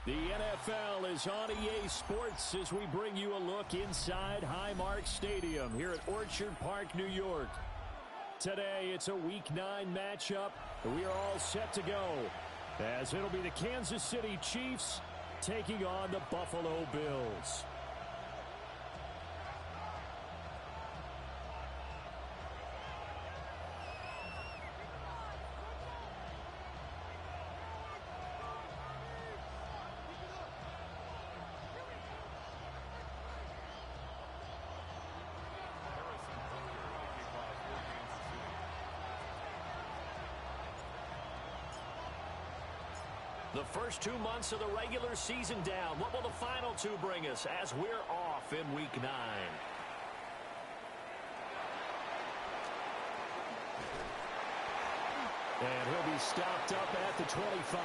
The NFL is on EA Sports as we bring you a look inside Highmark Stadium here at Orchard Park, New York. Today, it's a Week 9 matchup. We are all set to go as it'll be the Kansas City Chiefs taking on the Buffalo Bills. The first 2 months of the regular season down. What will the final 2 bring us as we're off in Week 9? And he'll be stopped up at the 25.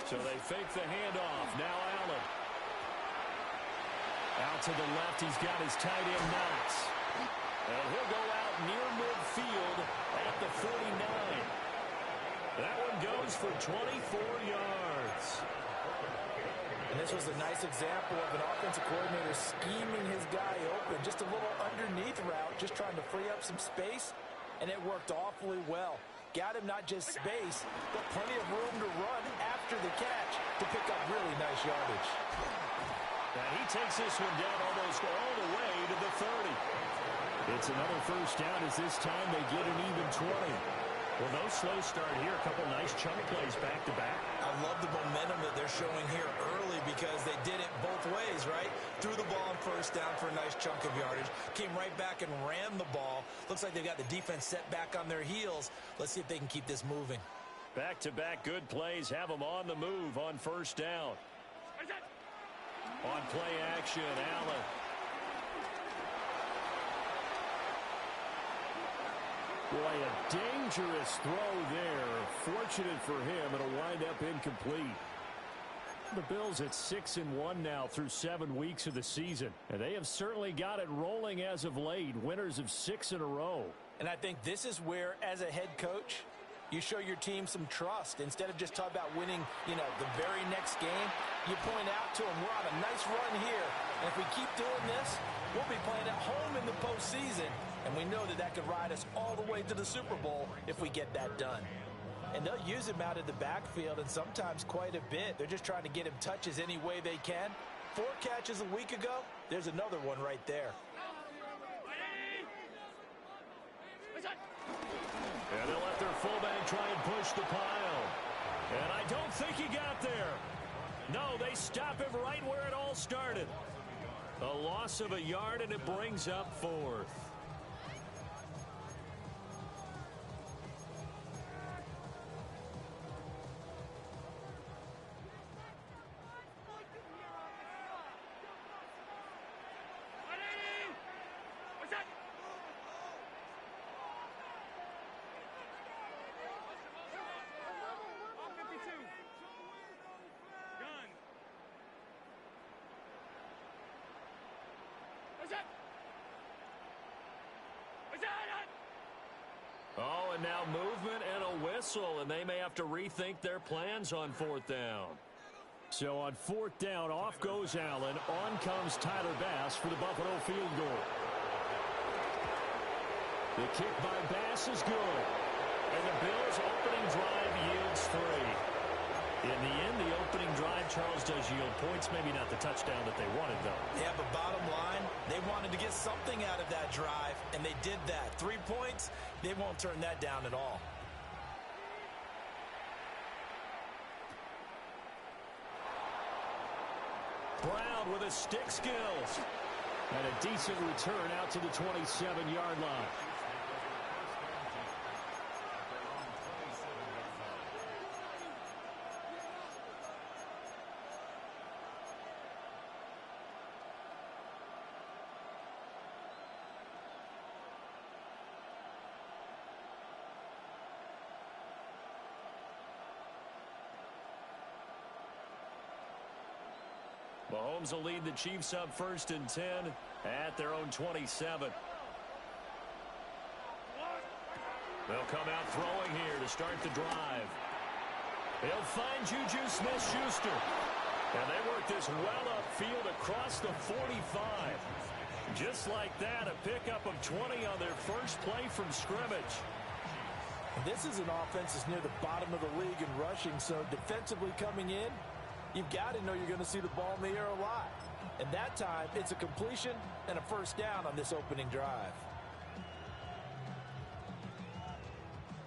So they fake the handoff. Now Allen. Out to the left. He's got his tight end Knox. And he'll go out near midfield at the 49. That one goes for 24 yards. And this was a nice example of an offensive coordinator scheming his guy open. Just a little underneath route, just trying to free up some space, and it worked awfully well. Got him not just space, but plenty of room to run after the catch to pick up really nice yardage. Now he takes this one down almost all the way to the 30. It's another first down as this time they get an even 20. Well, no slow start here. A couple nice chunk plays back-to-back. I love the momentum that they're showing here early because they did it both ways, right? Threw the ball on first down for a nice chunk of yardage. Came right back and ran the ball. Looks like they've got the defense set back on their heels. Let's see if they can keep this moving. Back-to-back good plays have them on the move on first down. On play action, Allen. Boy, a dangerous throw there. Fortunate for him, it'll wind up incomplete. The Bills at 6-1 now through 7 weeks of the season. And they have certainly got it rolling as of late. Winners of 6 in a row. And I think this is where, as a head coach, you show your team some trust. Instead of just talking about winning, the very next game, you point out to them, we're on a nice run here. And if we keep doing this, we'll be playing at home in the postseason. And we know that could ride us all the way to the Super Bowl if we get that done. And they'll use him out of the backfield, and sometimes quite a bit. They're just trying to get him touches any way they can. 4 catches a week ago, there's another one right there. And they'll let their fullback try and push the pile. And I don't think he got there. No, they stop him right where it all started. A loss of a yard, and it brings up 4th. Oh, and now movement and a whistle, and they may have to rethink their plans on 4th down. So on 4th down, off goes Allen. On comes Tyler Bass for the Buffalo field goal. The kick by Bass is good. And the Bills' opening drive yields 3. In the end, the opening drive, Charles, does yield points. Maybe not the touchdown that they wanted, though. Yeah, but bottom line, they wanted to get something out of that drive, and they did that. 3 points, they won't turn that down at all. Brown with his stick skills. And a decent return out to the 27-yard line. Mahomes will lead the Chiefs up 1st and 10 at their own 27. They'll come out throwing here to start the drive. They'll find Juju Smith-Schuster. And they work this well upfield across the 45. Just like that, a pickup of 20 on their first play from scrimmage. This is an offense that's near the bottom of the league in rushing, so defensively coming in, you've got to know you're going to see the ball in the air a lot. And that time, it's a completion and a first down on this opening drive.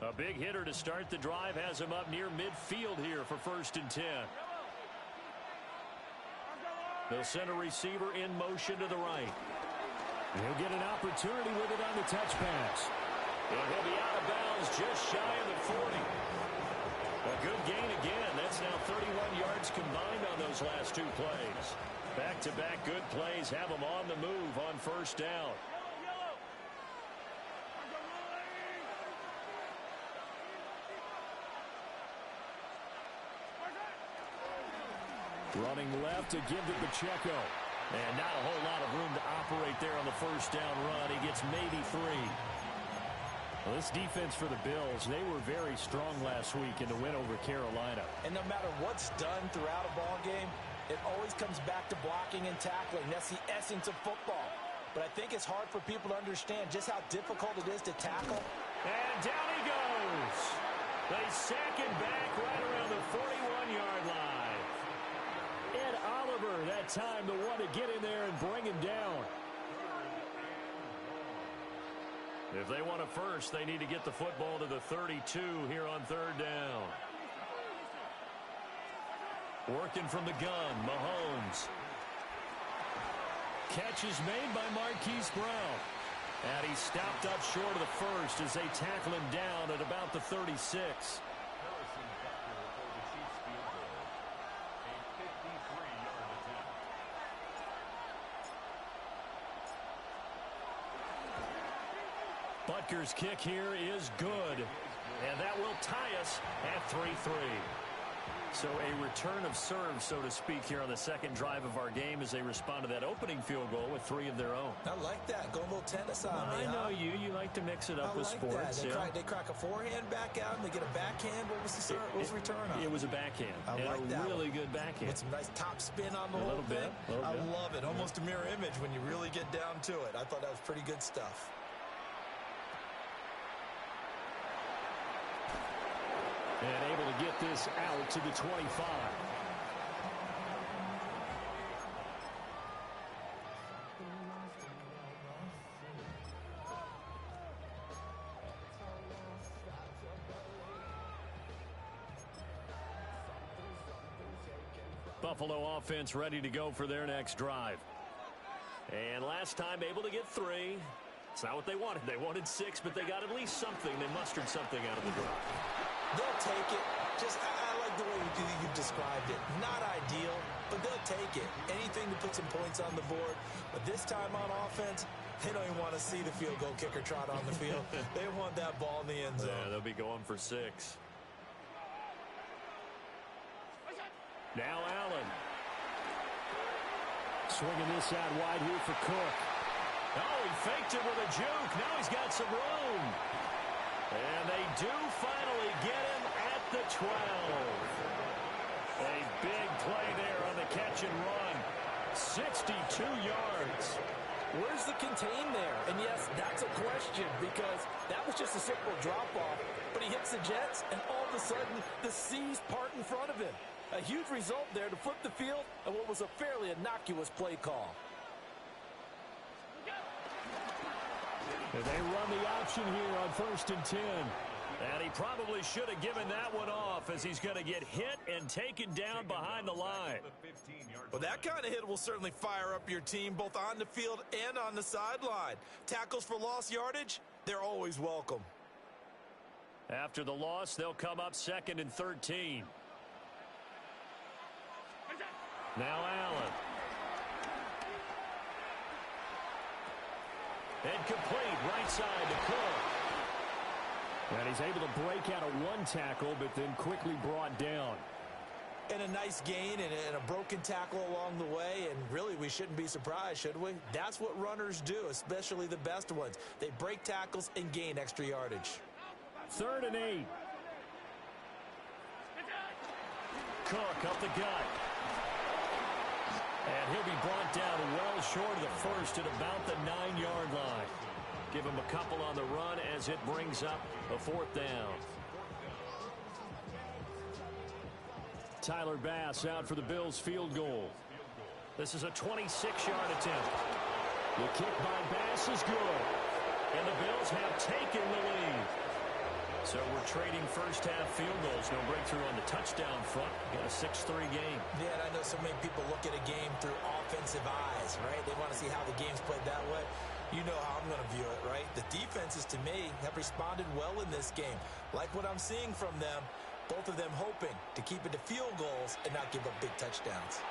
A big hitter to start the drive has him up near midfield here for 1st and 10. They'll send a receiver in motion to the right. He'll get an opportunity with it on the touch pass. And he'll be out of bounds just shy of the 40. A good gain again. That's now 31 yards combined on those last 2 plays. Back-to-back good plays have them on the move on 1st down. Running left to give to Pacheco. And not a whole lot of room to operate there on the 1st down run. He gets maybe 3. Well, this defense for the Bills, they were very strong last week in the win over Carolina. And no matter what's done throughout a ball game, it always comes back to blocking and tackling. That's the essence of football. But I think it's hard for people to understand just how difficult it is to tackle. And down he goes. They sack him back right around the 41-yard line. Ed Oliver, that time, the one to get in there and bring him down. If they want a first, they need to get the football to the 32 here on 3rd down. Working from the gun, Mahomes. Catch is made by Marquise Brown. And he's stopped up short of the first as they tackle him down at about the 36. Butker's kick here is good. And that will tie us at 3-3. So a return of serve, so to speak, here on the second drive of our game as they respond to that opening field goal with 3 of their own. I like that. Go a little tennis on me, I know you. You like to mix it up with sports. They crack a forehand back out and they get a backhand. What was the return on? It was a backhand. I like that. Really good backhand. With some nice top spin on the whole thing. I love it. Almost a mirror image when you really get down to it. I thought that was pretty good stuff. And able to get this out to the 25. Buffalo offense ready to go for their next drive. And last time able to get 3. It's not what they wanted. They wanted 6, but they got at least something. They mustered something out of the drive. They'll take it. I like the way you've described it. Not ideal, but they'll take it. Anything to put some points on the board. But this time on offense, they don't even want to see the field goal kicker trot on the field. They want that ball in the end zone. Yeah, they'll be going for 6. Now Allen. Swinging this out wide here for Cook. Oh, he faked it with a juke. Now he's got some room. And they do finally get him at the 12. A big play there on the catch and run. 62 yards. Where's the contain there? And yes, that's a question because that was just a simple drop-off. But he hits the Jets, and all of a sudden, the seas part in front of him. A huge result there to flip the field and what was a fairly innocuous play call. And they run the option here on 1st and 10. And he probably should have given that one off as he's going to get hit and taken down behind the line. Well, that kind of hit will certainly fire up your team both on the field and on the sideline. Tackles for lost yardage, they're always welcome. After the loss, they'll come up 2nd and 13. Now Allen. And complete right side to Cook. And he's able to break out of 1 tackle, but then quickly brought down. And a nice gain and a broken tackle along the way, and really we shouldn't be surprised, should we? That's what runners do, especially the best ones. They break tackles and gain extra yardage. 3rd and 8. Cook up the gut. And he'll be brought down well short of the first at about the 9-yard line. Give him a couple on the run as it brings up a 4th down. Tyler Bass out for the Bills field goal. This is a 26-yard attempt. The kick by Bass is good. And the Bills have taken the lead. So we're trading first-half field goals. No breakthrough on the touchdown front. Got a 6-3 game. Yeah, and I know so many people look at a game through offensive eyes, right? They want to see how the game's played that way. You know how I'm going to view it, right? The defenses, to me, have responded well in this game. Like what I'm seeing from them. Both of them hoping to keep it to field goals and not give up big touchdowns.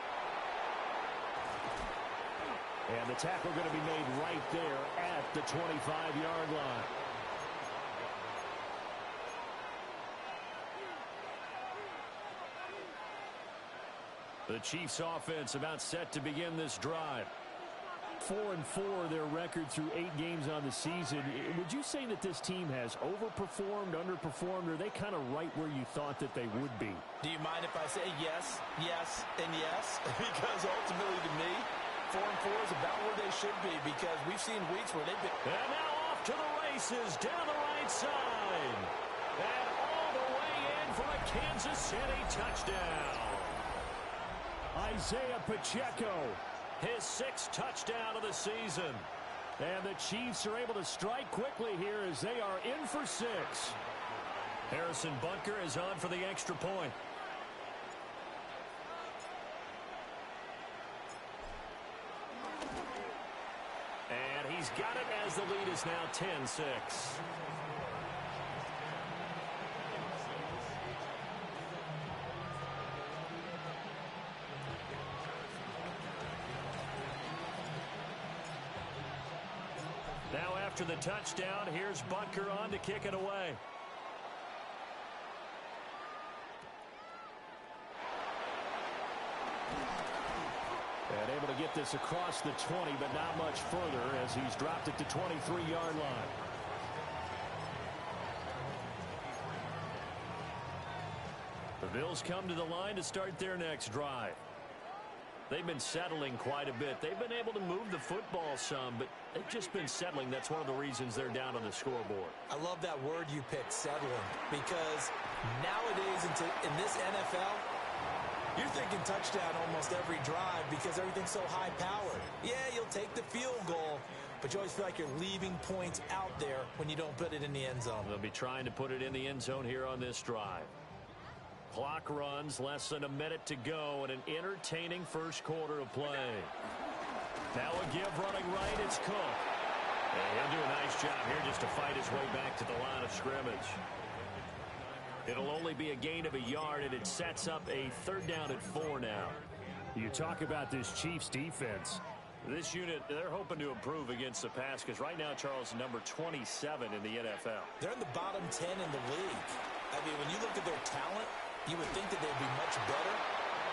And the tackle going to be made right there at the 25-yard line. The Chiefs offense about set to begin this drive. 4-4 their record through 8 games on the season. Would you say that this team has overperformed, underperformed, or are they kind of right where you thought that they would be? Do you mind if I say yes, yes, and yes? Because ultimately to me, 4-4 is about where they should be, because we've seen weeks where they've been... And now off to the races down the right side. And all the way in for a Kansas City touchdown. Isaiah Pacheco. His 6th touchdown of the season. And the Chiefs are able to strike quickly here as they are in for 6. Harrison Butker is on for the extra point. And he's got it as the lead is now 10-6. Now after the touchdown, here's Butker on to kick it away. And able to get this across the 20, but not much further as he's dropped it to 23-yard line. The Bills come to the line to start their next drive. They've been settling quite a bit. They've been able to move the football some, but they've just been settling. That's one of the reasons they're down on the scoreboard. I love that word you picked, settling, because nowadays in this NFL, you're thinking touchdown almost every drive because everything's so high-powered. Yeah, you'll take the field goal, but you always feel like you're leaving points out there when you don't put it in the end zone. They'll be trying to put it in the end zone here on this drive. Clock runs, less than a minute to go, and an entertaining first quarter of play. Now a give running right, it's Cook. And he'll do a nice job here just to fight his way back to the line of scrimmage. It'll only be a gain of a yard, and it sets up a 3rd down and 4 now. You talk about this Chiefs defense. This unit, they're hoping to improve against the pass because right now, Charles, number 27 in the NFL. They're in the bottom 10 in the league. I mean, when you look at their talent, you would think that they'd be much better.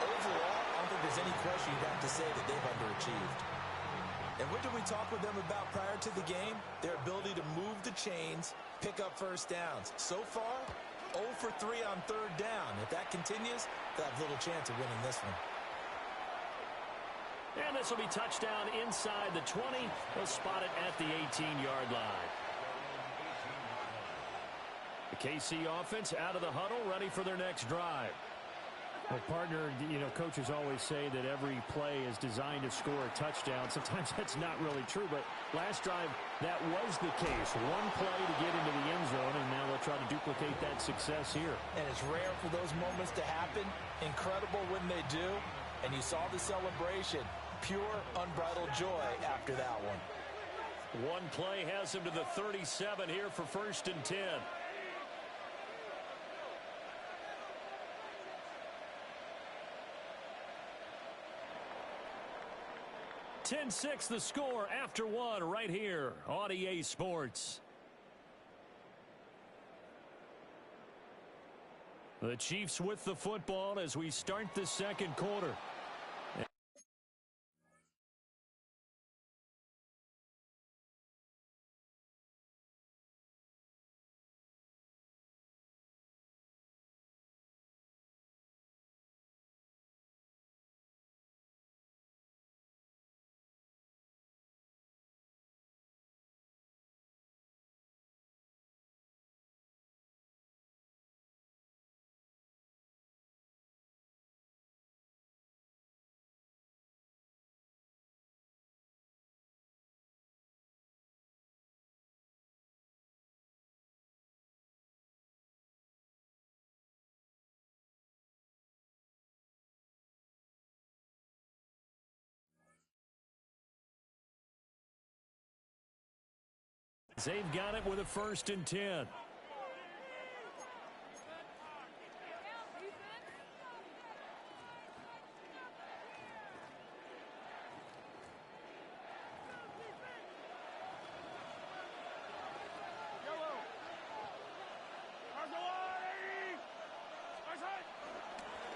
Overall, I don't think there's any question you'd have to say that they've underachieved. And what did we talk with them about prior to the game? Their ability to move the chains, pick up first downs. So far, 0 for 3 on 3rd down. If that continues, they'll have little chance of winning this one. And this will be touchdown inside the 20. They'll spot it at the 18-yard line. The KC offense out of the huddle, ready for their next drive. Well, partner, you know, coaches always say that every play is designed to score a touchdown. Sometimes that's not really true, but last drive, that was the case. One play to get into the end zone, and now they'll try to duplicate that success here. And it's rare for those moments to happen. Incredible when they do. And you saw the celebration. Pure, unbridled joy after that one. One play has him to the 37 here for 1st and 10. 10-6 the score after 1 right here on EA Sports. The Chiefs with the football as we start the second quarter. They've got it with a 1st and 10.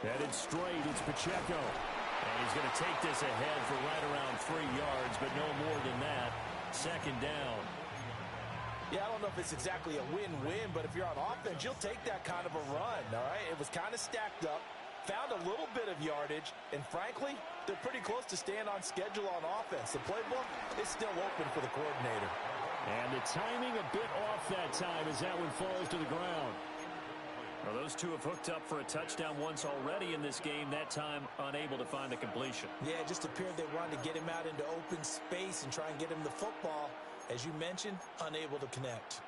Headed straight, it's Pacheco. And he's going to take this ahead for right around 3 yards, but no more than that. 2nd down. Yeah, I don't know if it's exactly a win-win, but if you're on offense, you'll take that kind of a run, all right? It was kind of stacked up, found a little bit of yardage, and frankly, they're pretty close to staying on schedule on offense. The playbook is still open for the coordinator. And the timing a bit off that time as that one falls to the ground. Well, those two have hooked up for a touchdown once already in this game, that time unable to find the completion. Yeah, it just appeared they wanted to get him out into open space and try and get him the football. As you mentioned, unable to connect.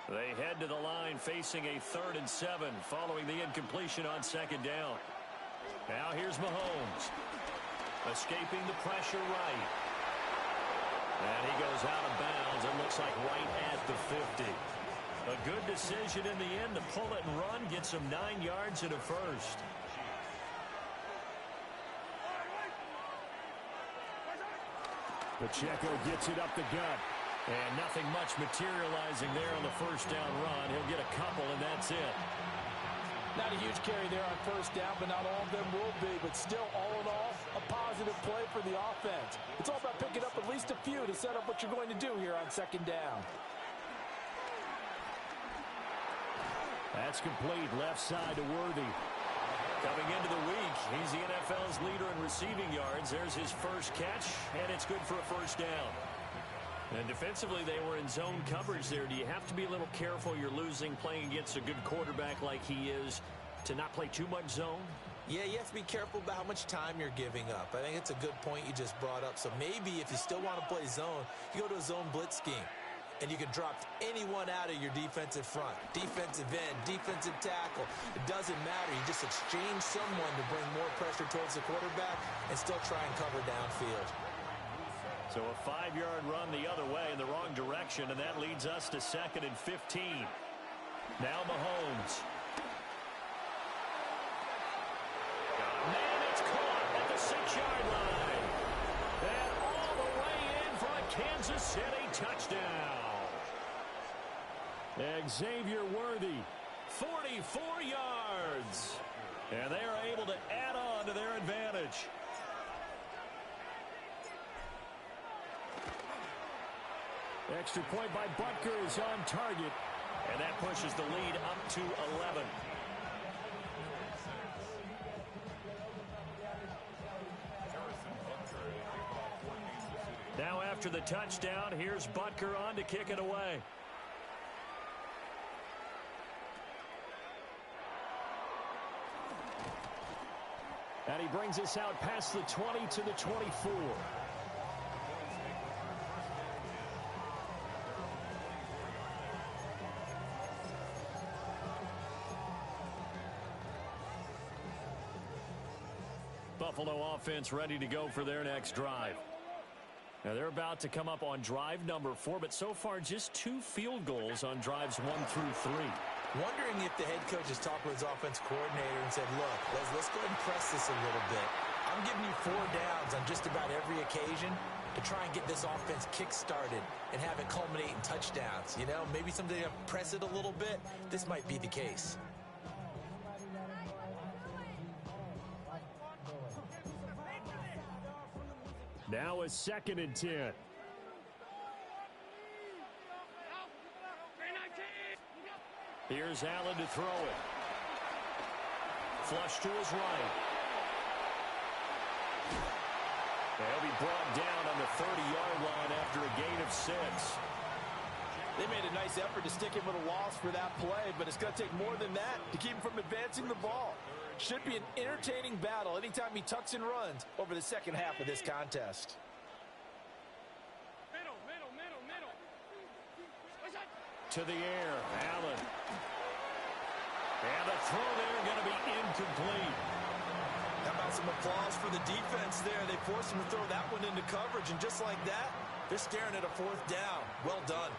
They head to the line facing a 3rd and 7 following the incompletion on 2nd down. Now here's Mahomes. Escaping the pressure right. And he goes out of bounds. It looks like right at the 50. A good decision in the end to pull it and run. Get some 9 yards and a 1st. Pacheco gets it up the gut. And nothing much materializing there on the 1st down run. He'll get a couple, and that's it. Not a huge carry there on 1st down, but not all of them will be. But still, all in all, a positive play for the offense. It's all about picking up at least a few to set up what you're going to do here on 2nd down. That's complete. Left side to Worthy. Coming into the week, he's the NFL's leader in receiving yards. There's his first catch, and it's good for a 1st down. And defensively, they were in zone coverage there. Do you have to be a little careful? You're losing, playing against a good quarterback like he is, to not play too much zone? Yeah, you have to be careful about how much time you're giving up. I think it's a good point you just brought up. So maybe if you still want to play zone, you go to a zone blitz scheme. And you can drop anyone out of your defensive front. Defensive end, defensive tackle. It doesn't matter. You just exchange someone to bring more pressure towards the quarterback and still try and cover downfield. So a 5-yard run the other way in the wrong direction, and that leads us to 2nd and 15. Now Mahomes. Man, it's caught at the 6-yard line. And all the way in for a Kansas City touchdown. Xavier Worthy, 44 yards. And they are able to add on to their advantage. Extra point by Butker is on target. And that pushes the lead up to 11. Now after the touchdown, here's Butker on to kick it away. And he brings us out past the 20 to the 24. Buffalo offense ready to go for their next drive. Now they're about to come up on drive number 4, but so far just 2 field goals on drives 1 through 3. Wondering if the head coach has talked with his offense coordinator and said, look, let's go ahead and press this a little bit. I'm giving you 4 downs on just about every occasion. to try and get this offense kick-started and have it culminate in touchdowns. You know, maybe someday to press it a little bit. This might be the case. Now a 2nd and 10. Here's Allen to throw it. Flush to his right. He'll be brought down on the 30-yard line after a gain of 6. They made a nice effort to stick him with a loss for that play, but it's going to take more than that to keep him from advancing the ball. Should be an entertaining battle anytime he tucks and runs over the second half of this contest. To the air, Allen. And the throw there going to be incomplete. How about some applause for the defense there? They forced him to throw that one into coverage, and just like that, they're staring at a 4th down. Well done.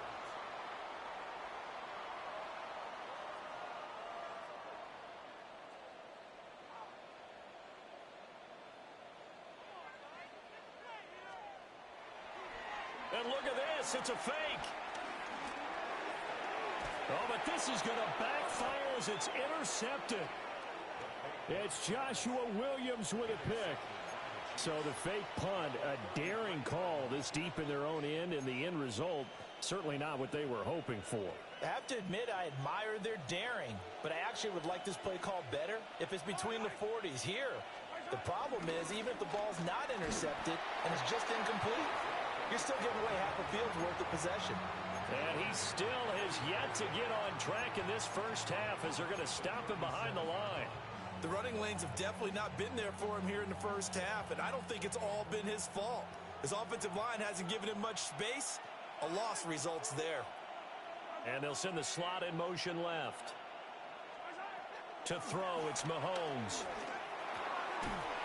And look at this, it's a fake. Oh, but this is going to backfire as it's intercepted. It's Joshua Williams with a pick. So the fake punt, a daring call this deep in their own end, and the end result, certainly not what they were hoping for. I have to admit, I admire their daring, but I actually would like this play called better if it's between the 40s here. The problem is, even if the ball's not intercepted and it's just incomplete, you're still giving away half a field's worth of possession. And he still has yet to get on track in this first half as they're going to stop him behind the line. The running lanes have definitely not been there for him here in the first half, and I don't think it's all been his fault. His offensive line hasn't given him much space. A loss results there. And they'll send the slot in motion left. To throw, it's Mahomes.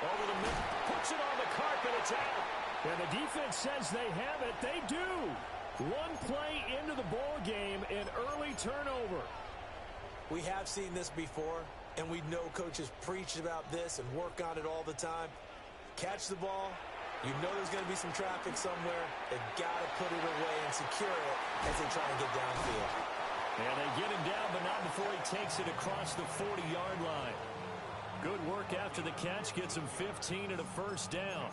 Over the middle, puts it on the carpet, it's out. And the defense says they have it. They do. One play into the ball game, an early turnover. We have seen this before, and we know coaches preach about this and work on it all the time. Catch the ball. You know there's going to be some traffic somewhere. They've got to put it away and secure it as they try and get downfield. And they get him down, but not before he takes it across the 40-yard line. Good work after the catch. Gets him 15 and a first down.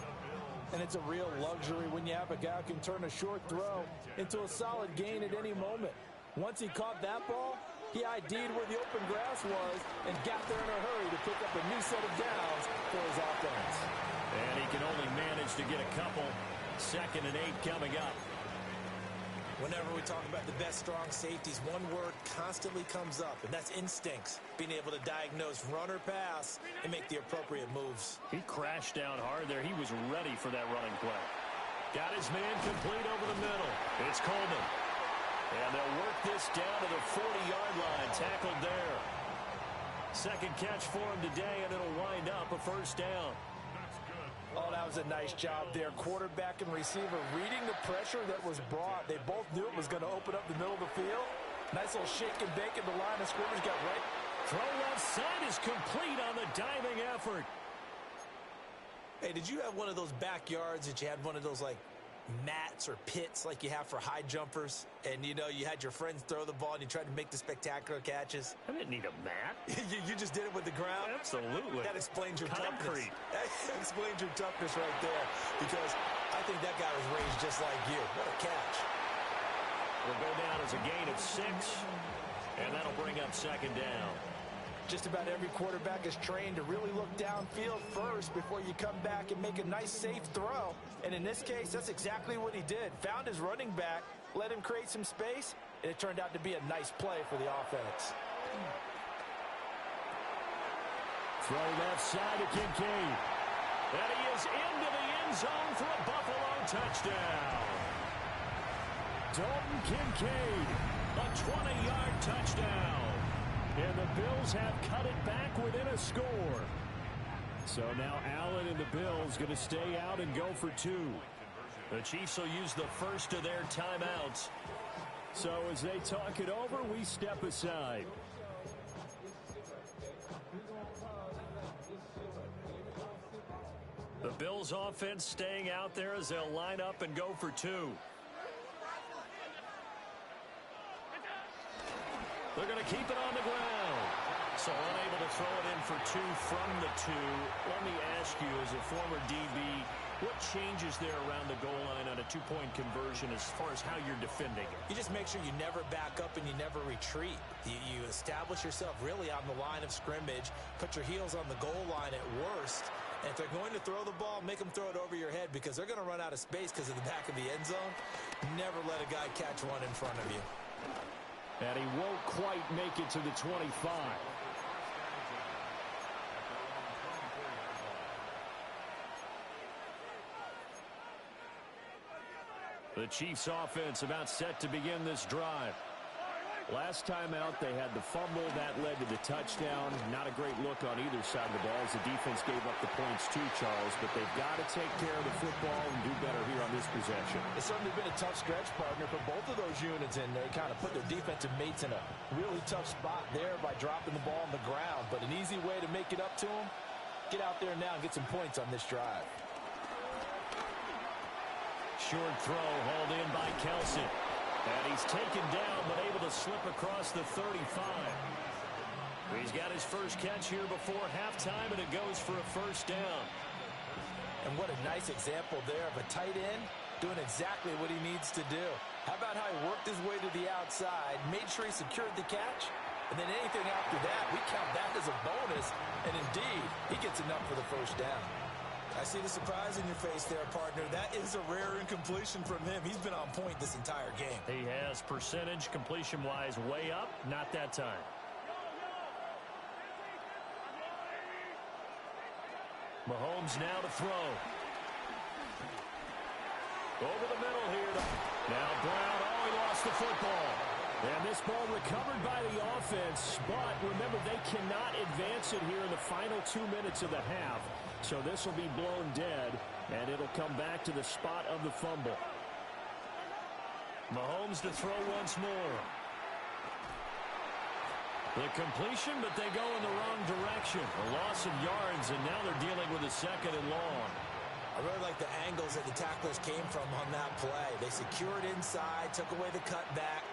And it's a real luxury when you have a guy who can turn a short throw into a solid gain at any moment. Once he caught that ball, he ID'd where the open grass was and got there in a hurry to pick up a new set of downs for his offense. And he can only manage to get a couple. 2nd and 8 coming up. Whenever we talk about the best strong safeties, one word constantly comes up, and that's instincts. Being able to diagnose run or pass and make the appropriate moves. He crashed down hard there. He was ready for that running play. Got his man complete over the middle. It's Coleman. And they'll work this down to the 40-yard line. Tackled there. Second catch for him today, and it'll wind up a first down. Oh, that was a nice job there. Quarterback and receiver reading the pressure that was brought. They both knew it was going to open up the middle of the field. Nice little shake and bake at the line of scrimmage. Got right. Throw left side is complete on the diving effort. Hey, did you have one of those backyards that you had one of those, like, mats or pits like you have for high jumpers, and you know you had your friends throw the ball and you tried to make the spectacular catches? I didn't need a mat. you just did it with the ground? Absolutely. That explains your Concrete. toughness. That explains your toughness right there, because I think that guy was raised just like you. What a catch. Will go down as a gain of 6, and that'll bring up 2nd down. Just about every quarterback is trained to really look downfield first before you come back and make a nice, safe throw. And in this case, that's exactly what he did. Found his running back, let him create some space, and it turned out to be a nice play for the offense. Throw left side to Kincaid. And he is into the end zone for a Buffalo touchdown. Dalton Kincaid, a 20-yard touchdown. And the Bills have cut it back within a score. So now Allen and the Bills going to stay out and go for 2. The Chiefs will use the first of their timeouts. So as they talk it over, we step aside. The Bills offense staying out there as they'll line up and go for two. They're going to keep it on the ground. So unable to throw it in for two from the two. Let me ask you, as a former DB, what changes there around the goal line on a two-point conversion as far as how you're defending it? You just make sure you never back up and you never retreat. You establish yourself really on the line of scrimmage, put your heels on the goal line at worst, and if they're going to throw the ball, make them throw it over your head because they're going to run out of space because of the back of the end zone. Never let a guy catch one in front of you. And he won't quite make it to the 25. The Chiefs offense about set to begin this drive. Last time out, they had the fumble. That led to the touchdown. Not a great look on either side of the ball as the defense gave up the points too, Charles. But they've got to take care of the football and do better here on this possession. It's certainly been a tough stretch, partner, for both of those units, and they kind of put their defensive mates in a really tough spot there by dropping the ball on the ground. But an easy way to make it up to them, get out there now and get some points on this drive. Short throw hauled in by Kelce. And he's taken down, but able to slip across the 35. He's got his first catch here before halftime, and it goes for a first down. And what a nice example there of a tight end doing exactly what he needs to do. How about how he worked his way to the outside, made sure he secured the catch, and then anything after that, we count that as a bonus. And indeed, he gets enough for the first down. I see the surprise in your face there, partner. That is a rare incompletion from him. He's been on point this entire game. He has percentage completion-wise way up. Not that time. Mahomes now to throw. Over the middle here. Now Brown. Oh, he lost the football. And this ball recovered by the offense. But remember, they cannot advance it here in the final 2 minutes of the half. So this will be blown dead, and it'll come back to the spot of the fumble. Mahomes to throw once more. The completion, but they go in the wrong direction. A loss of yards, and now they're dealing with a second and long. I really like the angles that the tacklers came from on that play. They secured inside, took away the cutback.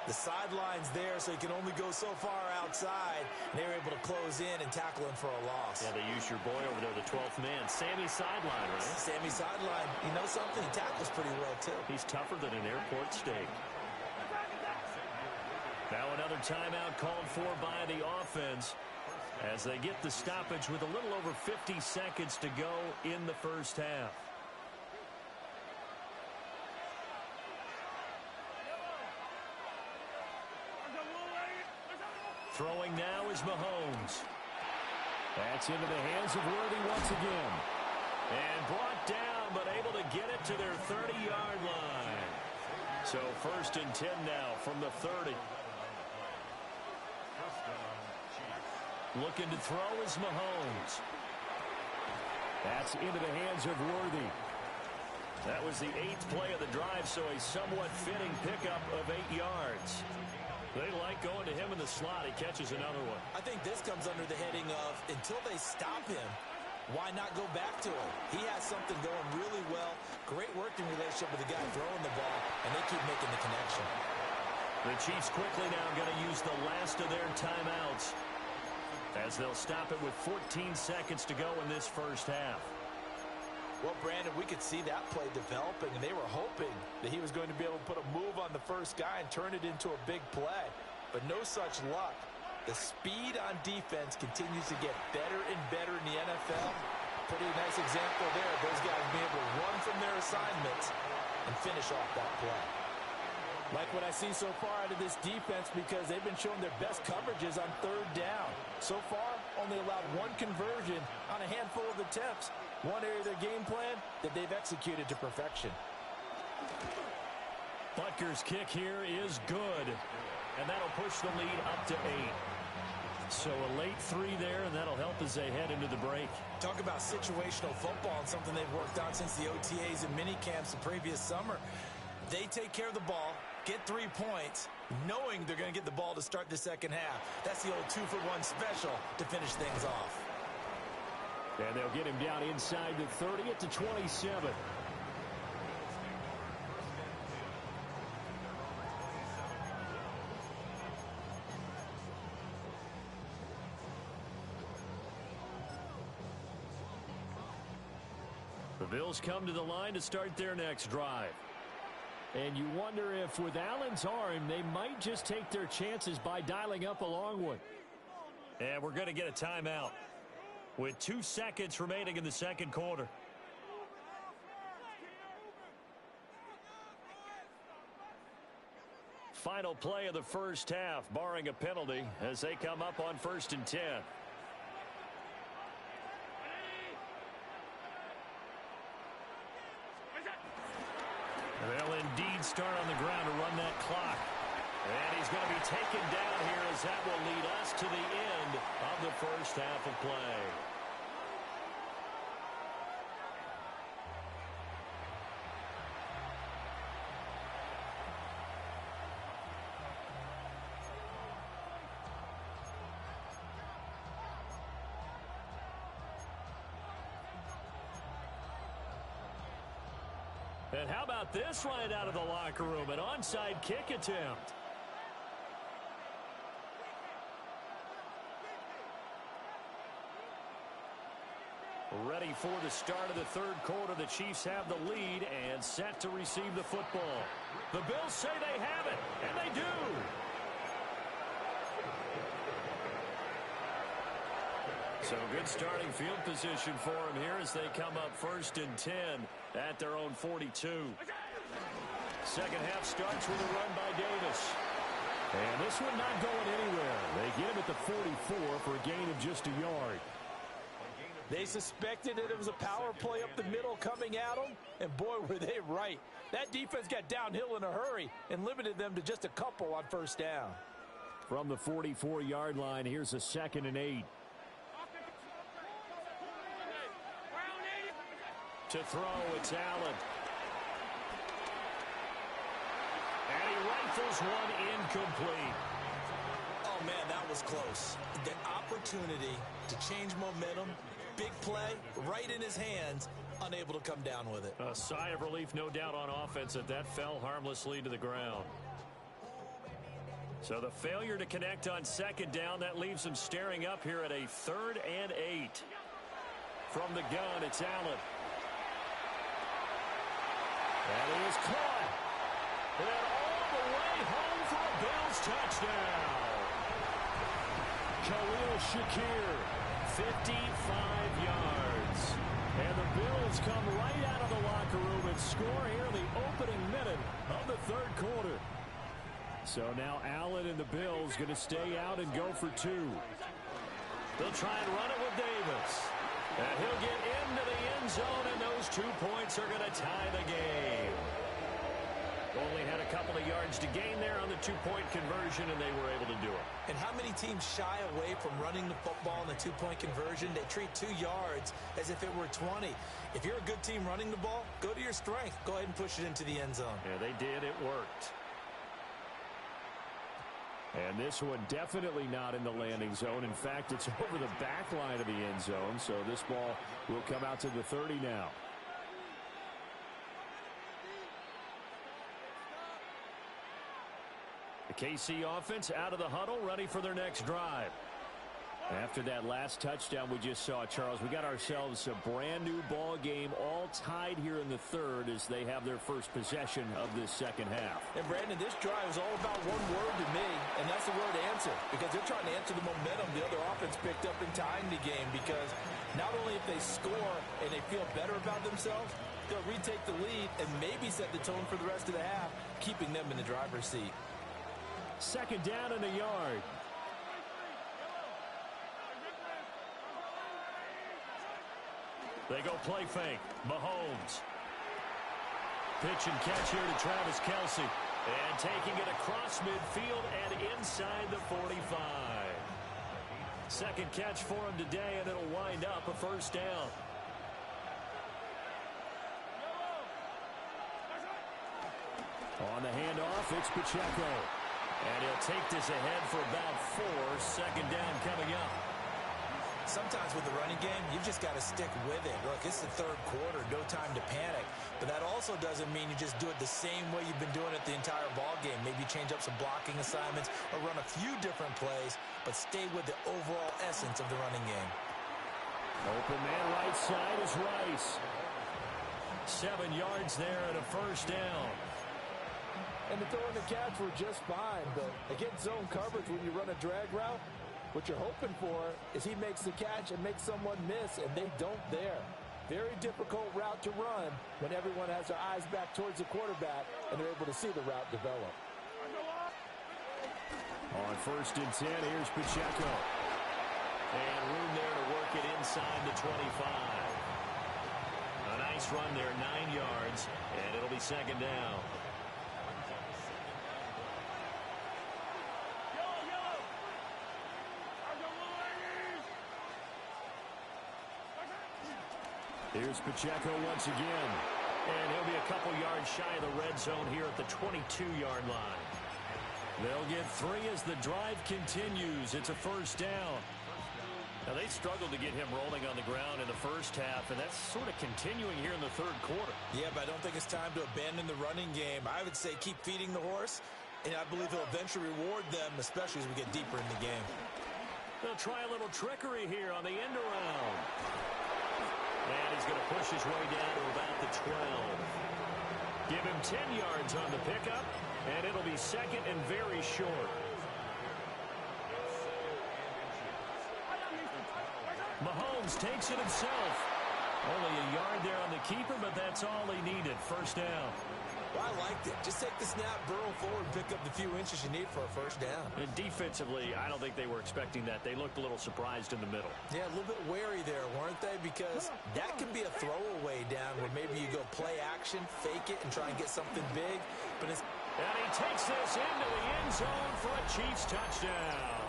The sideline's there, so he can only go so far outside. And they were able to close in and tackle him for a loss. Yeah, they used your boy over there, the 12th man. Sammy sideline, right? Sammy sideline. You know something? He tackles pretty well, too. He's tougher than an airport steak. Now another timeout called for by the offense as they get the stoppage with a little over 50 seconds to go in the first half. Throwing now is Mahomes. That's into the hands of Worthy once again. And brought down, but able to get it to their 30-yard line. So 1st and 10 now from the 30. Looking to throw is Mahomes. That's into the hands of Worthy. That was the 8th play of the drive, so a somewhat fitting pickup of 8 yards. They like going to him in the slot. He catches another one. I think this comes under the heading of, until they stop him, why not go back to him? He has something going really well. Great working relationship with the guy throwing the ball, and they keep making the connection. The Chiefs quickly now going to use the last of their timeouts as they'll stop it with 14 seconds to go in this first half. Well, Brandon, we could see that play developing, and they were hoping that he was going to be able to put a move on the first guy and turn it into a big play. But no such luck. The speed on defense continues to get better and better in the NFL. Pretty nice example there. Those guys being able to run from their assignments and finish off that play. Like what I see so far out of this defense, because they've been showing their best coverages on 3rd down. So far, only allowed 1 conversion on a handful of attempts. One area of their game plan that they've executed to perfection. Butker's kick here is good, and that'll push the lead up to 8. So a late 3 there, and that'll help as they head into the break. Talk about situational football and something they've worked on since the OTAs and mini camps the previous summer. They take care of the ball, get 3 points, knowing they're going to get the ball to start the second half. That's the old 2-for-1 special to finish things off. And they'll get him down inside the 30 at the 27. The Bills come to the line to start their next drive. And you wonder if with Allen's arm, they might just take their chances by dialing up a long one. And we're going to get a timeout with 2 seconds remaining in the second quarter. Final play of the first half, barring a penalty, as they come up on 1st and 10. They'll indeed start on the ground to run that clock. And he's going to be taken down here as that will lead us to the end of the first half of play. And how about this right out of the locker room? An onside kick attempt. Ready for the start of the third quarter. The Chiefs have the lead and set to receive the football. The Bills say they have it, and they do. So good starting field position for them here as they come up 1st and 10 at their own 42. Second half starts with a run by Davis. And this one not going anywhere. They get him at the 44 for a gain of just a yard. They suspected that it was a power play up the middle coming at them, and boy, were they right. That defense got downhill in a hurry and limited them to just a couple on first down. From the 44-yard line, here's a 2nd and 8. To throw, it's Allen. And he rifles one incomplete. Oh, man, that was close. The opportunity to change momentum, big play, right in his hands, unable to come down with it. A sigh of relief, no doubt, on offense that fell harmlessly to the ground. So the failure to connect on 2nd down, that leaves them staring up here at a 3rd and 8. From the gun, it's Allen. And he is caught. And all the way home for a Bills touchdown. Khalil Shakir, 55 yards. And the Bills come right out of the locker room and score here in the opening minute of the third quarter. So now Allen and the Bills going to stay out and go for 2. They'll try and run it with Davis. And he'll get into the end zone, and those 2 points are going to tie the game. Only had a couple of yards to gain there on the 2-point conversion, and they were able to do it. And how many teams shy away from running the football in the 2-point conversion? They treat 2 yards as if it were 20. If you're a good team running the ball, go to your strength. Go ahead and push it into the end zone. Yeah, they did. It worked. And this one definitely not in the landing zone. In fact, it's over the back line of the end zone. So this ball will come out to the 30 now. The KC offense out of the huddle, ready for their next drive. After that last touchdown we just saw, Charles, we got ourselves a brand new ball game, all tied here in the third as they have their first possession of this second half. And Brandon, this drive is all about one word to me, and that's the word answer, because they're trying to answer the momentum the other offense picked up in tying the game, because not only if they score and they feel better about themselves, they'll retake the lead and maybe set the tone for the rest of the half, keeping them in the driver's seat. Second down and a yard. They go play fake. Mahomes. Pitch and catch here to Travis Kelce. And taking it across midfield and inside the 45. Second catch for him today, and it'll wind up a first down. On the handoff, it's Pacheco. And he'll take this ahead for about 4. Second down coming up. Sometimes with the running game, you've just got to stick with it. Look, it's the third quarter, no time to panic. But that also doesn't mean you just do it the same way you've been doing it the entire ball game. Maybe change up some blocking assignments or run a few different plays, but stay with the overall essence of the running game. Open man right side is Rice. 7 yards there and a first down. And the throw and the catch were just fine, but against zone coverage when you run a drag route, what you're hoping for is he makes the catch and makes someone miss, and they don't there. Very difficult route to run when everyone has their eyes back towards the quarterback and they're able to see the route develop. On 1st and 10, here's Pacheco. And room there to work it inside the 25. A nice run there, 9 yards, and it'll be 2nd down. Here's Pacheco once again. And he'll be a couple yards shy of the red zone here at the 22-yard line. They'll get 3 as the drive continues. It's a first down. Now, they struggled to get him rolling on the ground in the first half, and that's sort of continuing here in the third quarter. Yeah, but I don't think it's time to abandon the running game. I would say keep feeding the horse, and I believe he'll eventually reward them, especially as we get deeper in the game. They'll try a little trickery here on the end around. And he's going to push his way down to about the 12. Give him 10 yards on the pickup, and it'll be 2nd and very short. Mahomes takes it himself. Only a yard there on the keeper, but that's all he needed. First down. Well, I liked it. Just take the snap, burrow forward, pick up the few inches you need for a first down. And defensively, I don't think they were expecting that. They looked a little surprised in the middle. Yeah, a little bit wary there, weren't they? Because that can be a throwaway down where maybe you go play action, fake it, and try and get something big. But it's... And he takes this into the end zone for a Chiefs touchdown.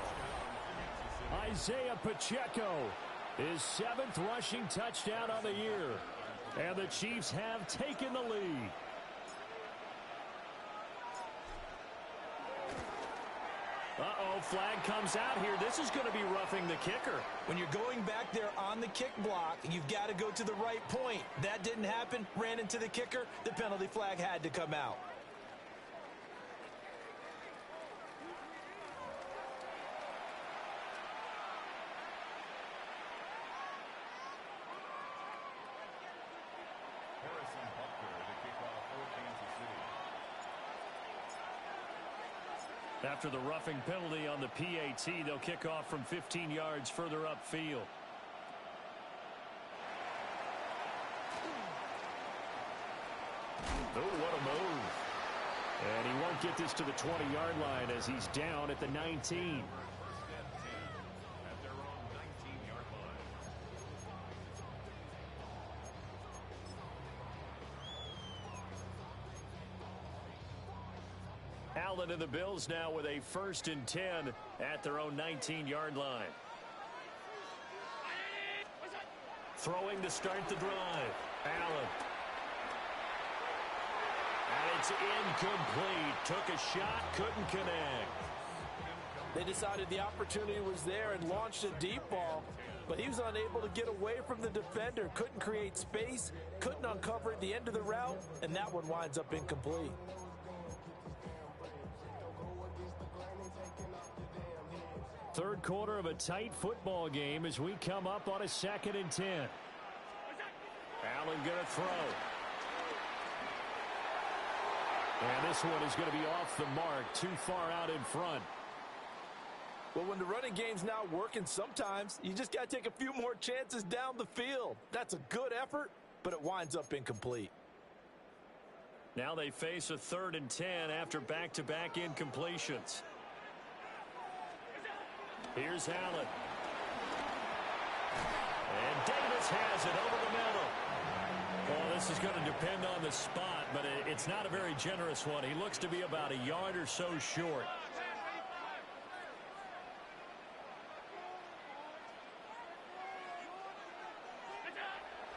Isaiah Pacheco, his 7th rushing touchdown on the year. And the Chiefs have taken the lead. Uh-oh, flag comes out here. This is going to be roughing the kicker. When you're going back there on the kick block, you've got to go to the right point. That didn't happen, ran into the kicker. The penalty flag had to come out. After the roughing penalty on the PAT, they'll kick off from 15 yards further upfield. Oh, what a move. And he won't get this to the 20-yard line as he's down at the 19. Allen and the Bills now with a 1st and 10 at their own 19-yard line. Throwing to start the drive. Allen. And it's incomplete. Took a shot, couldn't connect. They decided the opportunity was there and launched a deep ball, but he was unable to get away from the defender, couldn't create space, couldn't uncover at the end of the route, and that one winds up incomplete. Third quarter of a tight football game as we come up on a 2nd and 10. Allen going to throw. And this one is going to be off the mark, too far out in front. Well, when the running game's not working, sometimes you just got to take a few more chances down the field. That's a good effort, but it winds up incomplete. Now they face a 3rd and 10 after back-to-back incompletions. Here's Allen. And Davis has it over the middle. Well, this is going to depend on the spot, but it's not a very generous one. He looks to be about a yard or so short.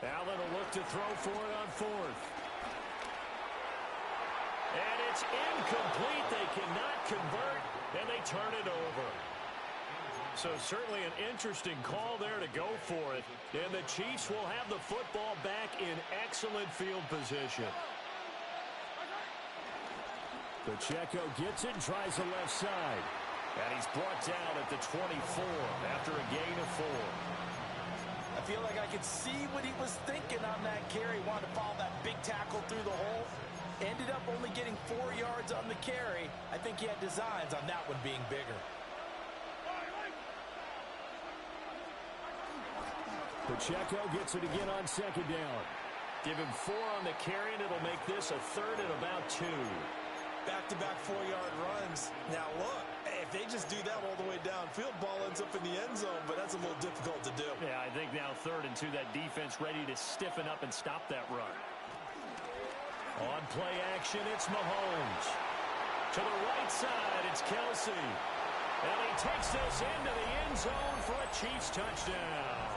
Allen will look to throw for it on 4th. And it's incomplete. They cannot convert, and they turn it over. So certainly an interesting call there to go for it. And the Chiefs will have the football back in excellent field position. Pacheco gets it and tries the left side. And he's brought down at the 24 after a gain of 4. I feel like I could see what he was thinking on that carry. Wanted to follow that big tackle through the hole. Ended up only getting 4 yards on the carry. I think he had designs on that one being bigger. Pacheco gets it again on second down. Give him 4 on the carry, and it'll make this a third and about 2. Back-to-back 4-yard runs. Now look, if they just do that all the way downfield, ball ends up in the end zone, but that's a little difficult to do. Yeah, I think now 3rd and 2, that defense ready to stiffen up and stop that run. On play action, it's Mahomes. To the right side, it's Kelsey. And he takes this into the end zone for a Chiefs touchdown.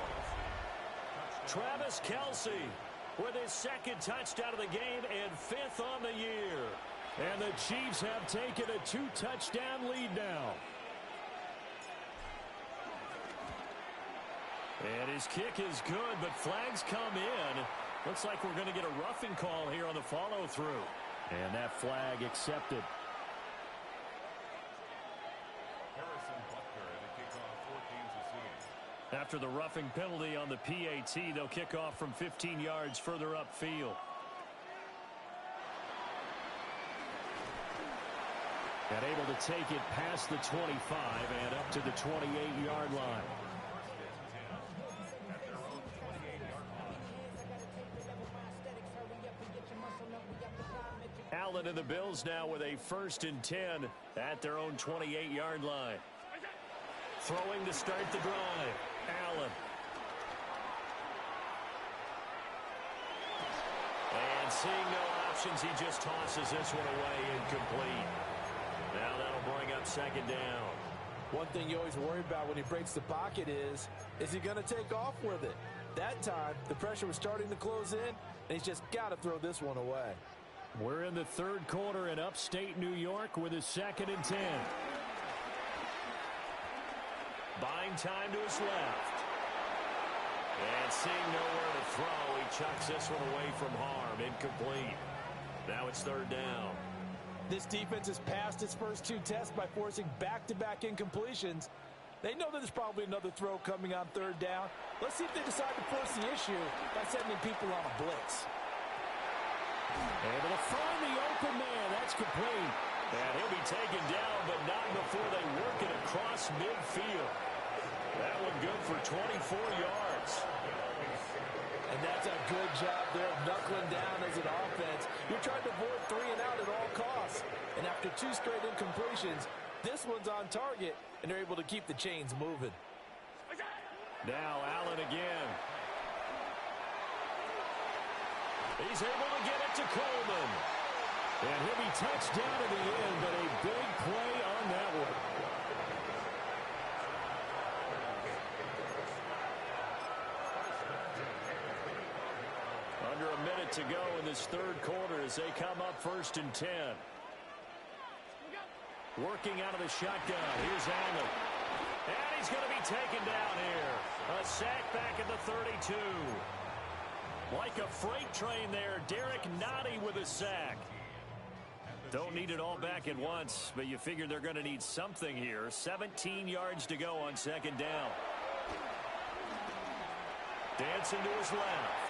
Travis Kelsey with his 2nd touchdown of the game and 5th on the year. And the Chiefs have taken a 2-touchdown lead now. And his kick is good, but flags come in. Looks like we're going to get a roughing call here on the follow-through. And that flag accepted. After the roughing penalty on the PAT, they'll kick off from 15 yards further upfield. And able to take it past the 25 and up to the 28-yard line. Allen and the Bills now with a 1st and 10 at their own 28-yard line. Throwing to start the drive. Allen. And seeing no options, he just tosses this one away incomplete. Now that'll bring up 2nd down. One thing you always worry about when he breaks the pocket is he going to take off with it? That time, the pressure was starting to close in, and he's just got to throw this one away. We're in the 3rd quarter in upstate New York with a 2nd and 10. Buying time to his left. And seeing nowhere to throw, he chucks this one away from harm. Incomplete. Now it's 3rd down. This defense has passed its first 2 tests by forcing back-to-back incompletions. They know that there's probably another throw coming on 3rd down. Let's see if they decide to force the issue by sending people on a blitz. Able to find the open man. That's complete. And he'll be taken down, but not before they work it across midfield. That one good for 24 yards. And that's a good job there of knuckling down as an offense. You're trying to avoid 3 and out at all costs. And after 2 straight incompletions, this one's on target, and they're able to keep the chains moving. Now Allen again. He's able to get it to Coleman. And he'll be touched down at the end, but a big play on that one. Under a minute to go in this 3rd quarter as they come up 1st and 10. Working out of the shotgun. Here's Allen. And he's going to be taken down here. A sack back at the 32. Like a freight train there, Derek Nottie with a sack. Don't need it all back at once, but you figure they're going to need something here. 17 yards to go on 2nd down. Dancing to his left.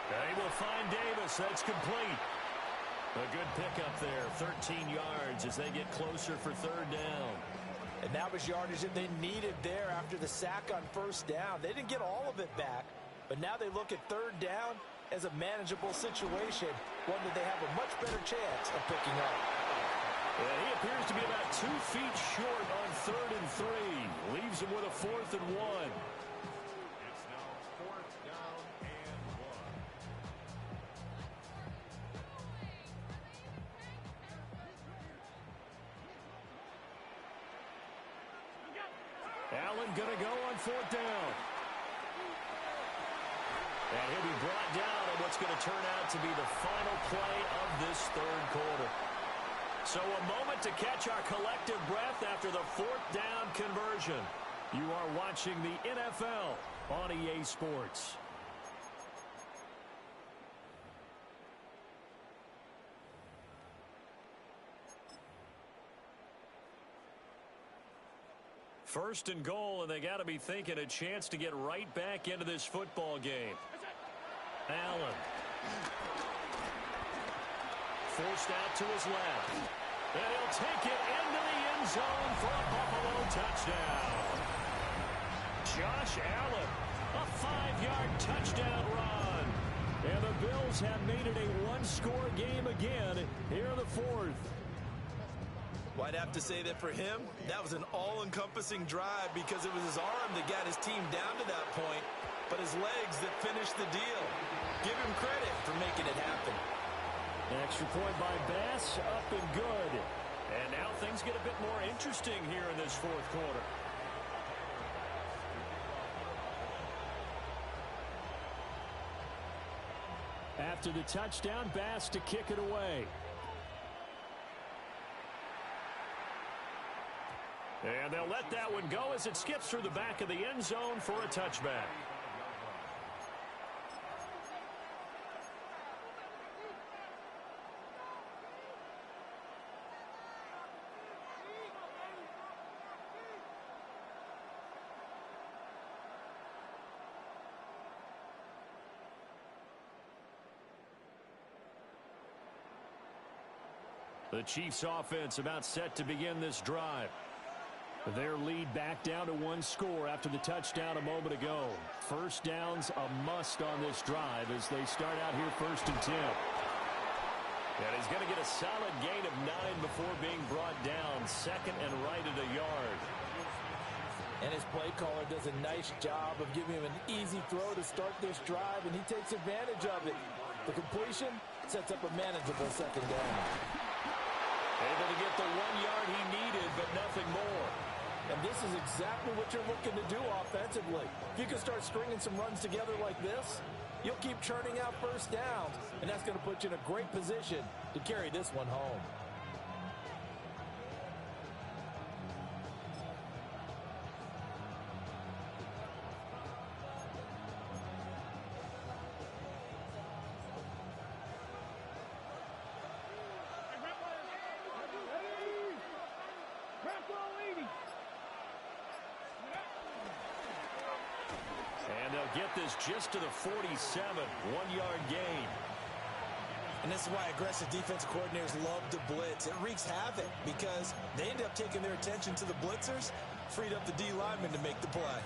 They will find Davis. That's complete. A good pickup there. 13 yards as they get closer for 3rd down. And that was yardage that they needed there after the sack on 1st down. They didn't get all of it back, but now they look at 3rd down as a manageable situation, one that they have a much better chance of picking up. Yeah, he appears to be about 2 feet short on 3rd and 3. Leaves him with a 4th and 1. It's now 4th down and 1. Allen going to go on 4th down. And he'll be brought down on what's going to turn out to be the final play of this 3rd quarter. So a moment to catch our collective breath after the fourth down conversion. You are watching the NFL on EA Sports. First and goal, and they got to be thinking a chance to get right back into this football game. Allen. Forced out to his left. And he'll take it into the end zone for a Buffalo touchdown. Josh Allen, a 5-yard touchdown run. And the Bills have made it a one-score game again here in the fourth. Well, I'd have to say that for him, that was an all-encompassing drive because it was his arm that got his team down to that point, but his legs that finished the deal. Give him credit for making it happen. Extra point by Bass, up and good. And now things get a bit more interesting here in this fourth quarter. After the touchdown, Bass to kick it away. And they'll let that one go as it skips through the back of the end zone for a touchback. The Chiefs offense about set to begin this drive. Their lead back down to one score after the touchdown a moment ago. First down's a must on this drive as they start out here 1st and 10. And he's going to get a solid gain of 9 before being brought down. Second and right at a yard. And his play caller does a nice job of giving him an easy throw to start this drive, and he takes advantage of it. The completion sets up a manageable second down. Able to get the 1 yard he needed, but nothing more. And this is exactly what you're looking to do offensively. If you can start stringing some runs together like this, you'll keep churning out first downs, and that's going to put you in a great position to carry this one home. And they'll get this just to the 47, 1-yard gain. And this is why aggressive defensive coordinators love to blitz. It wreaks havoc because they end up taking their attention to the blitzers, freed up the D lineman to make the play.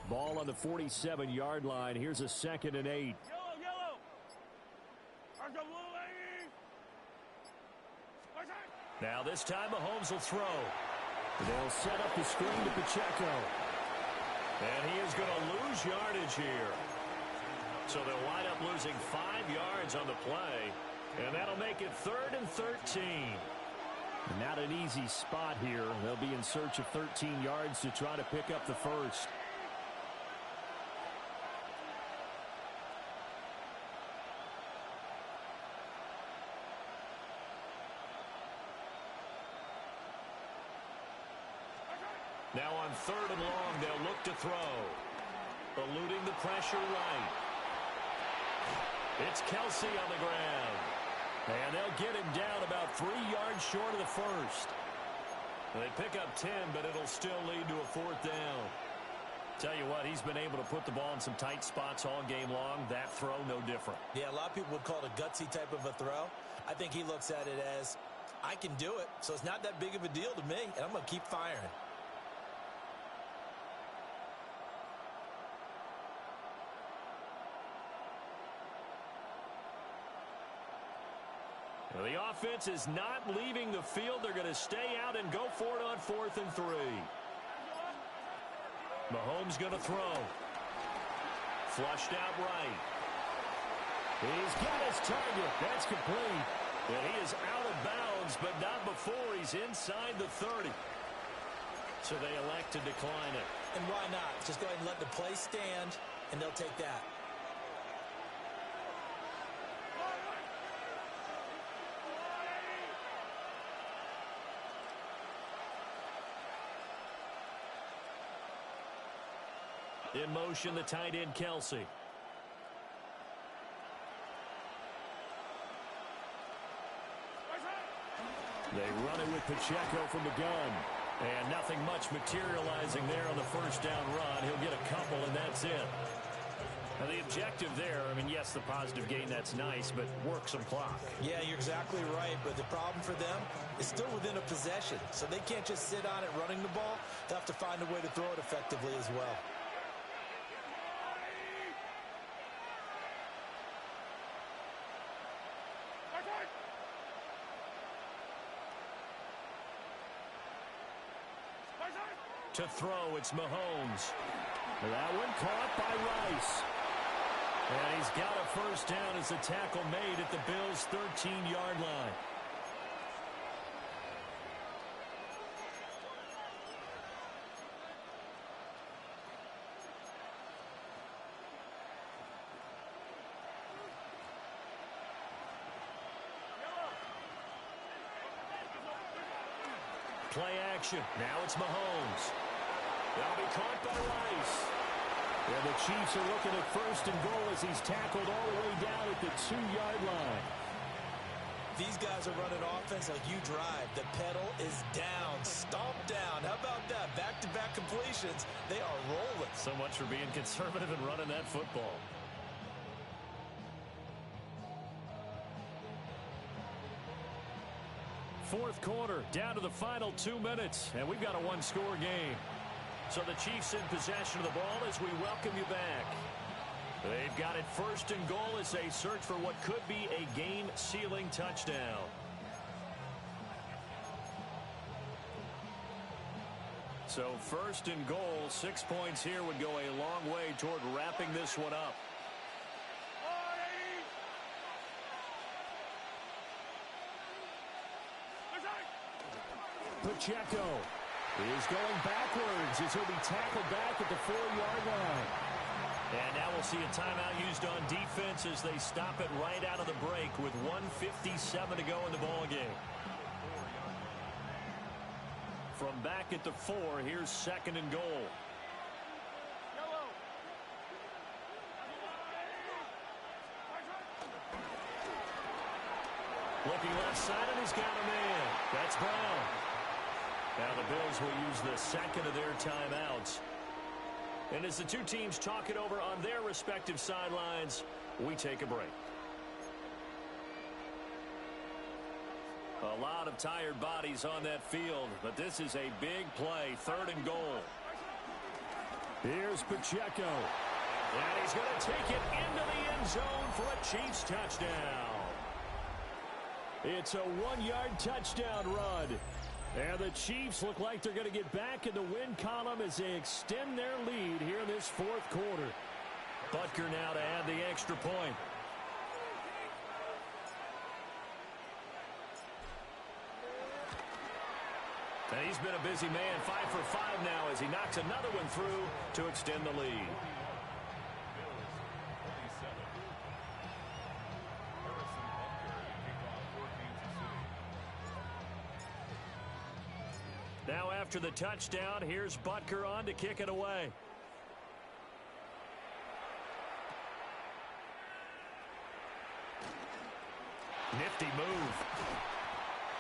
Ball on the 47-yard line. Here's a 2nd and 8. Now this time Mahomes will throw. They'll set up the screen to Pacheco. And he is going to lose yardage here. So they'll wind up losing 5 yards on the play. And that'll make it 3rd and 13. Not an easy spot here. They'll be in search of 13 yards to try to pick up the first. Now on 3rd and long, they'll look to throw. Eluding the pressure right. It's Kelsey on the ground. And they'll get him down about 3 yards short of the first. They pick up 10, but it'll still lead to a 4th down. Tell you what, he's been able to put the ball in some tight spots all game long. That throw, no different. Yeah, a lot of people would call it a gutsy type of a throw. I think he looks at it as, I can do it, so it's not that big of a deal to me, and I'm going to keep firing. Well, the offense is not leaving the field. They're going to stay out and go for it on 4th and 3. Mahomes going to throw. Flushed out right. He's got his target. That's complete. And he is out of bounds, but not before he's inside the 30. So they elect to decline it. And why not? Just go ahead and let the play stand, and they'll take that. In motion, the tight end, Kelsey. They run it with Pacheco from the gun. And nothing much materializing there on the first down run. He'll get a couple, and that's it. Now the objective there, I mean, yes, the positive gain, that's nice, but work some clock. Yeah, you're exactly right, but the problem for them is still within a possession. So they can't just sit on it running the ball. They'll have to find a way to throw it effectively as well. To throw, it's Mahomes. That one caught by Rice. And he's got a first down as the tackle made at the Bills' 13-yard line. Play action. Now it's Mahomes. That'll be caught by Rice. And the Chiefs are looking at 1st and goal as he's tackled all the way down at the 2-yard line. These guys are running offense like you drive. The pedal is down, stomp down. How about that? Back-to-back completions. They are rolling. So much for being conservative and running that football. Fourth quarter, down to the final 2 minutes, and we've got a one-score game. So the Chiefs in possession of the ball as we welcome you back. They've got it 1st and goal as they search for what could be a game-sealing touchdown. So 1st and goal, 6 points here would go a long way toward wrapping this one up. Pacheco is going backwards as he'll be tackled back at the 4-yard line. And now we'll see a timeout used on defense as they stop it right out of the break with 1:57 to go in the ballgame. From back at the 4, here's 2nd and goal. Looking left side, and he's got a man. That's Brown. Now the Bills will use the 2nd of their timeouts. And as the two teams talk it over on their respective sidelines, we take a break. A lot of tired bodies on that field, but this is a big play, 3rd and goal. Here's Pacheco. And he's going to take it into the end zone for a Chiefs touchdown. It's a 1-yard touchdown run. And the Chiefs look like they're going to get back in the win column as they extend their lead here in this 4th quarter. Butker now to add the extra point. And he's been a busy man, 5 for 5 now as he knocks another one through to extend the lead. Now after after the touchdown. Here's Butker on to kick it away. Nifty move.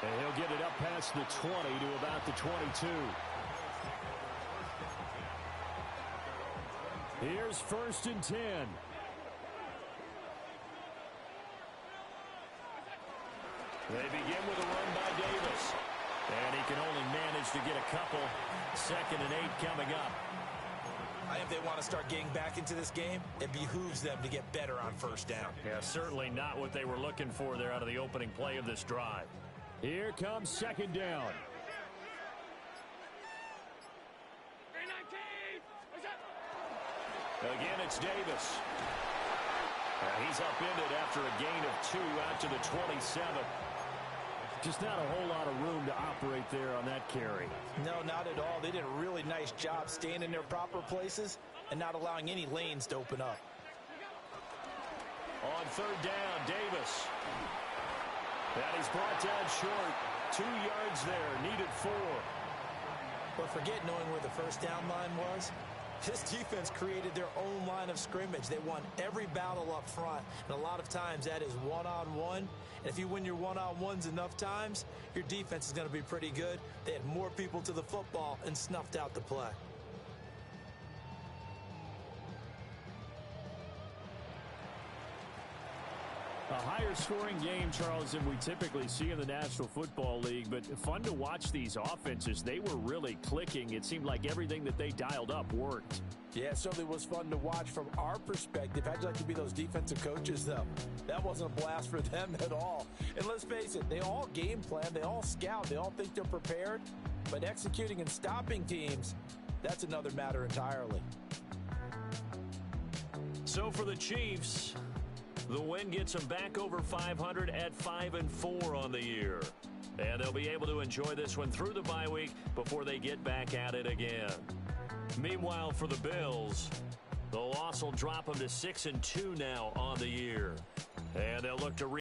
And he'll get it up past the 20 to about the 22. Here's 1st and 10. They begin with a run by Davis. And he can only manage to get a couple. 2nd and 8 coming up. I think if they want to start getting back into this game, it behooves them to get better on 1st down. Yeah, certainly not what they were looking for there out of the opening play of this drive. Here comes 2nd down. Again, it's Davis. He's upended after a gain of 2 out to the 27. Just not a whole lot of room to operate there on that carry. No, not at all. They did a really nice job staying in their proper places and not allowing any lanes to open up. On 3rd down, Davis. And he's brought down short. 2 yards there, needed 4. But forget knowing where the 1st down line was. This defense created their own line of scrimmage. They won every battle up front, and a lot of times that is one-on-one. And if you win your one-on-ones enough times, your defense is going to be pretty good. They had more people to the football and snuffed out the play. A higher scoring game, Charles, than we typically see in the National Football League, but fun to watch these offenses. They were really clicking. It seemed like everything that they dialed up worked. Yeah, it certainly was fun to watch from our perspective. How'd you like to be those defensive coaches, though? That wasn't a blast for them at all. And let's face it, they all game plan, they all scout, they all think they're prepared. But executing and stopping teams, that's another matter entirely. So for the Chiefs, the win gets them back over 500 at 5-4 on the year. And they'll be able to enjoy this one through the bye week before they get back at it again. Meanwhile, for the Bills, the loss will drop them to 6-2 now on the year. And they'll look to